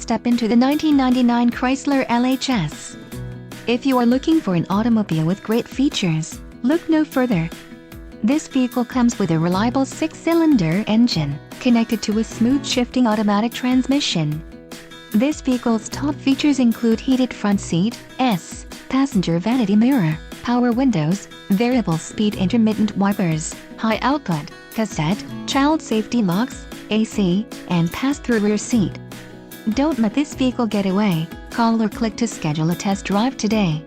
step into the 1999 Chrysler Lhs. If you are looking for an automobile with great features, look no further. This vehicle comes with a reliable 6-cylinder engine, connected to a smooth shifting automatic transmission. This vehicle's top features include heated front seat, passenger vanity mirror, power windows, variable speed intermittent wipers, high output, cassette, child safety locks, AC, and pass-through rear seat. Don't let this vehicle get away. Call or click to schedule a test drive today.